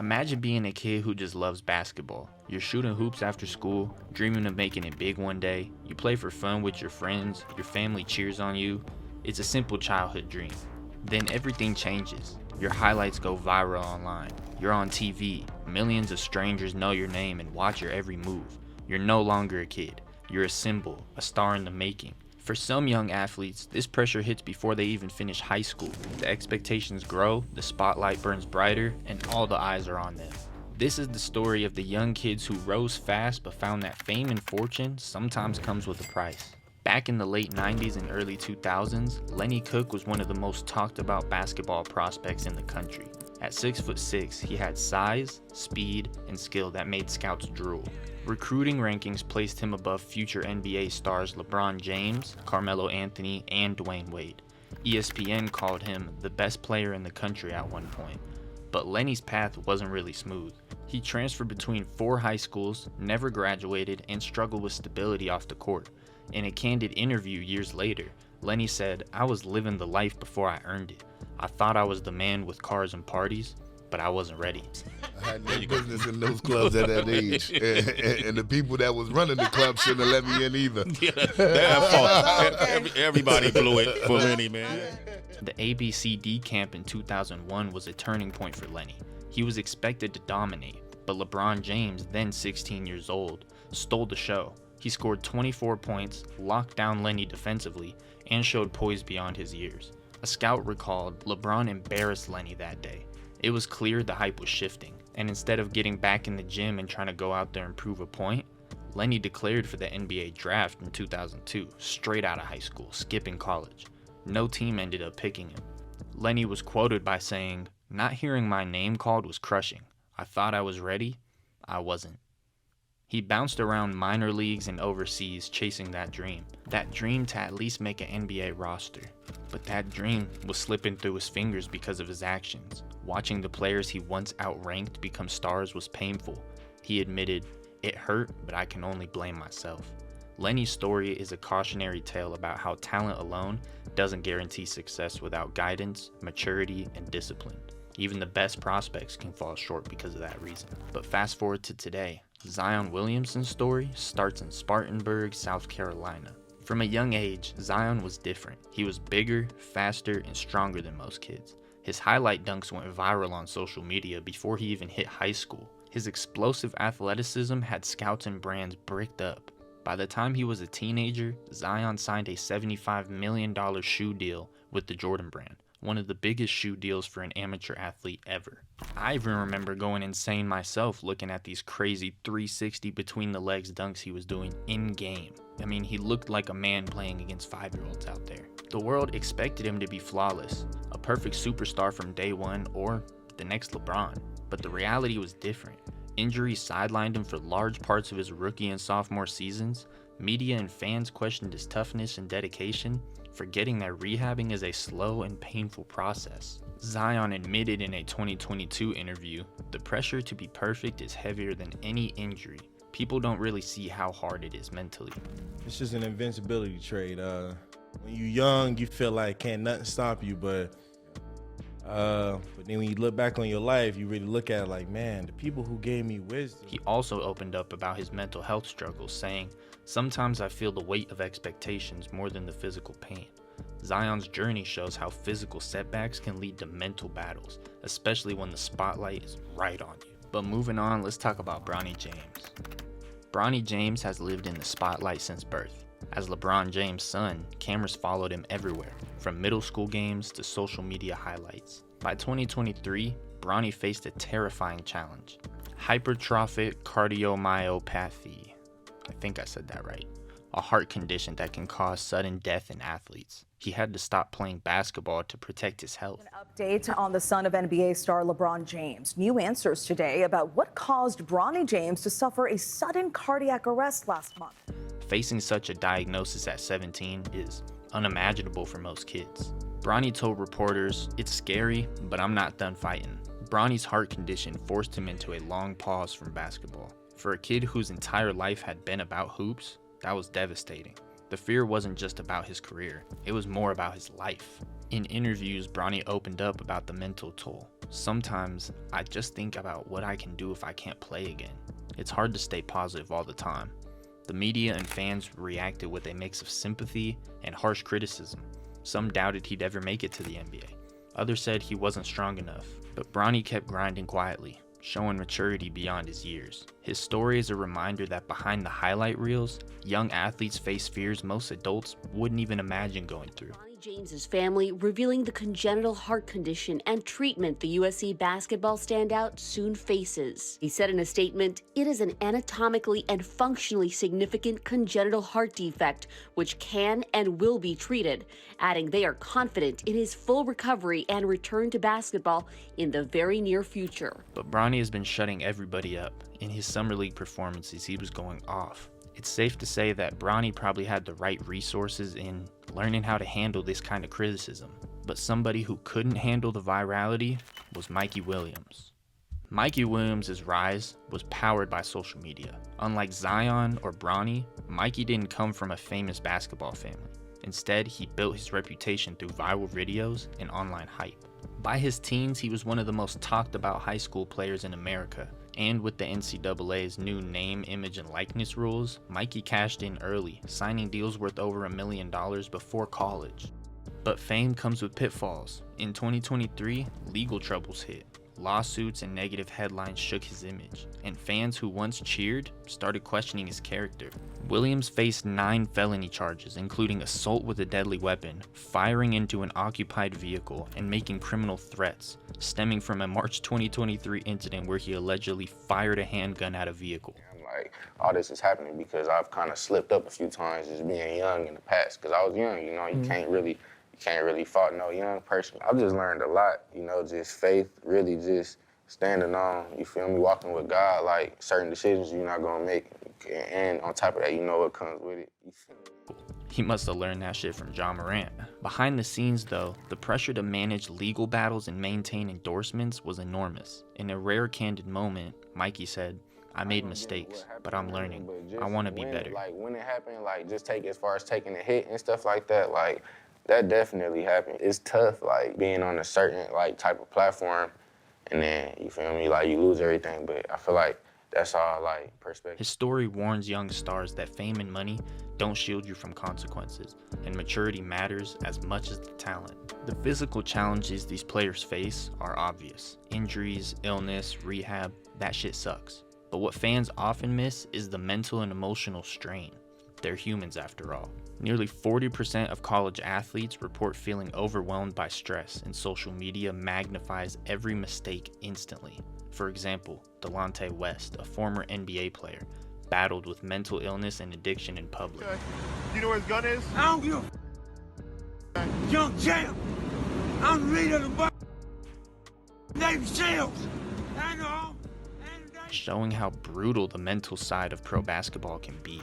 Imagine being a kid who just loves basketball. You're shooting hoops after school, dreaming of making it big one day. You play for fun with your friends, your family cheers on you. It's a simple childhood dream. Then everything changes. Your highlights go viral online. You're on TV. Millions of strangers know your name and watch your every move. You're no longer a kid. You're a symbol, a star in the making. For some young athletes, this pressure hits before they even finish high school. The expectations grow, the spotlight burns brighter, and all the eyes are on them. This is the story of the young kids who rose fast but found that fame and fortune sometimes comes with a price. Back in the late 90s and early 2000s, Lenny Cook was one of the most talked about basketball prospects in the country. At 6'6", he had size, speed, and skill that made scouts drool. Recruiting rankings placed him above future NBA stars LeBron James, Carmelo Anthony, and Dwayne Wade. ESPN called him the best player in the country at one point. But Lenny's path wasn't really smooth. He transferred between 4 high schools, never graduated, and struggled with stability off the court. In a candid interview years later, Lenny said, "I was living the life before I earned it. I thought I was the man with cars and parties, but I wasn't ready." I had no business in those clubs at that age. And the people that was running the club shouldn't have let me in either. Everybody blew it for Lenny, man. The ABCD camp in 2001 was a turning point for Lenny. He was expected to dominate, but LeBron James, then 16 years old, stole the show. He scored 24 points, locked down Lenny defensively, and showed poise beyond his years. A scout recalled, LeBron embarrassed Lenny that day. It was clear the hype was shifting, and instead of getting back in the gym and trying to go out there and prove a point, Lenny declared for the NBA draft in 2002, straight out of high school, skipping college. No team ended up picking him. Lenny was quoted by saying, "Not hearing my name called was crushing. I thought I was ready. I wasn't." He bounced around minor leagues and overseas chasing that dream to at least make an NBA roster. But that dream was slipping through his fingers because of his actions. Watching the players he once outranked become stars was painful. He admitted, "It hurt, but I can only blame myself." Lenny's story is a cautionary tale about how talent alone doesn't guarantee success without guidance, maturity, and discipline. Even the best prospects can fall short because of that reason. But fast forward to today. Zion Williamson's story starts in Spartanburg, South Carolina. From a young age, Zion was different. He was bigger, faster, and stronger than most kids. His highlight dunks went viral on social media before he even hit high school. His explosive athleticism had scouts and brands bricked up. By the time he was a teenager, Zion signed a $75 million shoe deal with the Jordan brand, one of the biggest shoe deals for an amateur athlete ever. I even remember going insane myself looking at these crazy 360 between the legs dunks he was doing in-game. I mean, he looked like a man playing against 5-year-olds out there. The world expected him to be flawless, a perfect superstar from day one, or the next LeBron. But the reality was different. Injuries sidelined him for large parts of his rookie and sophomore seasons. Media and fans questioned his toughness and dedication, forgetting that rehabbing is a slow and painful process. Zion admitted in a 2022 interview, "The pressure to be perfect is heavier than any injury. People don't really see how hard it is mentally." It's just an invincibility trait. When you're young, you feel like can't nothing stop you, but then when you look back on your life, you really look at it like, man, the people who gave me wisdom. He also opened up about his mental health struggles, saying, "Sometimes I feel the weight of expectations more than the physical pain." Zion's journey shows how physical setbacks can lead to mental battles, especially when the spotlight is right on you. But moving on, let's talk about Bronny James. Bronny James has lived in the spotlight since birth. As LeBron James' son, cameras followed him everywhere, from middle school games to social media highlights. By 2023, Bronny faced a terrifying challenge: hypertrophic cardiomyopathy. I think I said that right. A heart condition that can cause sudden death in athletes. He had to stop playing basketball to protect his health. An update on the son of NBA star LeBron James. New answers today about what caused Bronny James to suffer a sudden cardiac arrest last month. Facing such a diagnosis at 17 is unimaginable for most kids. Bronny told reporters, "It's scary, but I'm not done fighting." Bronny's heart condition forced him into a long pause from basketball. For a kid whose entire life had been about hoops, that was devastating. The fear wasn't just about his career, it was more about his life. In interviews, Bronny opened up about the mental toll. Sometimes I just think about what I can do if I can't play again. It's hard to stay positive all the time. The media and fans reacted with a mix of sympathy and harsh criticism. Some doubted he'd ever make it to the NBA. Others said he wasn't strong enough. But Bronny kept grinding quietly, showing maturity beyond his years. His story is a reminder that behind the highlight reels, young athletes face fears most adults wouldn't even imagine going through. Bronny James's family revealing the congenital heart condition and treatment the USC basketball standout soon faces. He said in a statement, "It is an anatomically and functionally significant congenital heart defect, which can and will be treated," adding they are confident in his full recovery and return to basketball in the very near future. But Bronny has been shutting everybody up. In his summer league performances, he was going off. It's safe to say that Bronny probably had the right resources in learning how to handle this kind of criticism. But somebody who couldn't handle the virality was Mikey Williams. Mikey Williams' rise was powered by social media. Unlike Zion or Bronny, Mikey didn't come from a famous basketball family. Instead, he built his reputation through viral videos and online hype. By his teens, he was one of the most talked about high school players in America. And with the NCAA's new name, image, and likeness rules, Mikey cashed in early, signing deals worth over $1 million before college. But fame comes with pitfalls. In 2023, legal troubles hit. Lawsuits and negative headlines shook his image, and fans who once cheered started questioning his character. Williams faced 9 felony charges, including assault with a deadly weapon, firing into an occupied vehicle, and making criminal threats, stemming from a March 2023 incident where he allegedly fired a handgun at a vehicle. Like, all this is happening because I've kind of slipped up a few times just being young in the past, because I was young, you know, you can't really fault no young person. I've just learned a lot, you know, just faith, really just standing on, you feel me, walking with God, like certain decisions you're not gonna make, and on top of that, you know what comes with it. You feel me? He must have learned that shit from Ja Morant. Behind the scenes though, the pressure to manage legal battles and maintain endorsements was enormous. In a rare candid moment, Mikey said, "I made mistakes, but I'm learning. I want to be better." Like when it happened, like just take as far as taking a hit and stuff like that, like that definitely happened. It's tough, like being on a certain like type of platform, and then you feel me, like you lose everything. But I feel like that's all like perspective. His story warns young stars that fame and money don't shield you from consequences, and maturity matters as much as the talent. The physical challenges these players face are obvious. Injuries, illness, rehab, that shit sucks. But what fans often miss is the mental and emotional strain. They're humans after all. Nearly 40% of college athletes report feeling overwhelmed by stress, and social media magnifies every mistake instantly. For example, Delonte West, a former NBA player, battled with mental illness and addiction in public. Okay. You know where his gun is? I don't give a young champ. I'm the leader of the bar. Name Shields. I know. Showing how brutal the mental side of pro basketball can be.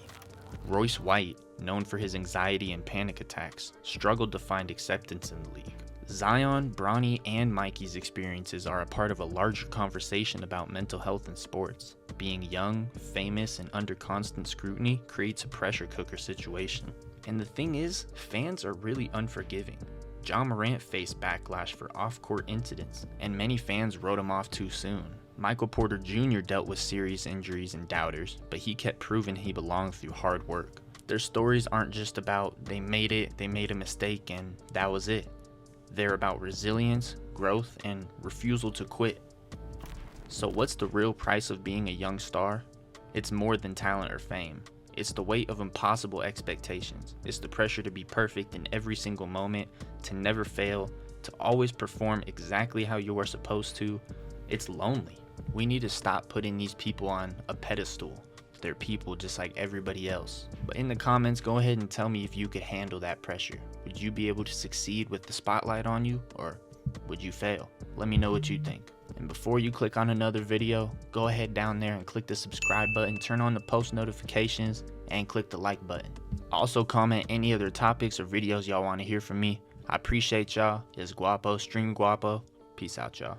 Royce White, known for his anxiety and panic attacks, struggled to find acceptance in the league. Zion, Bronny, and Mikey's experiences are a part of a larger conversation about mental health in sports. Being young, famous, and under constant scrutiny creates a pressure cooker situation. And the thing is, fans are really unforgiving. Ja Morant faced backlash for off-court incidents, and many fans wrote him off too soon. Michael Porter Jr. dealt with serious injuries and doubters, but he kept proving he belonged through hard work. Their stories aren't just about they made it, they made a mistake, and that was it. They're about resilience, growth, and refusal to quit. So what's the real price of being a young star? It's more than talent or fame. It's the weight of impossible expectations. It's the pressure to be perfect in every single moment, to never fail, to always perform exactly how you are supposed to. It's lonely. We need to stop putting these people on a pedestal. They're people just like everybody else. But in the comments, go ahead and tell me if you could handle that pressure. Would you be able to succeed with the spotlight on you, or would you fail? Let me know what you think. And before you click on another video, go ahead down there and click the subscribe button, turn on the post notifications, and click the like button. Also comment any other topics or videos y'all want to hear from me. I appreciate y'all. It's Guapo Stream Guapo. Peace out, y'all.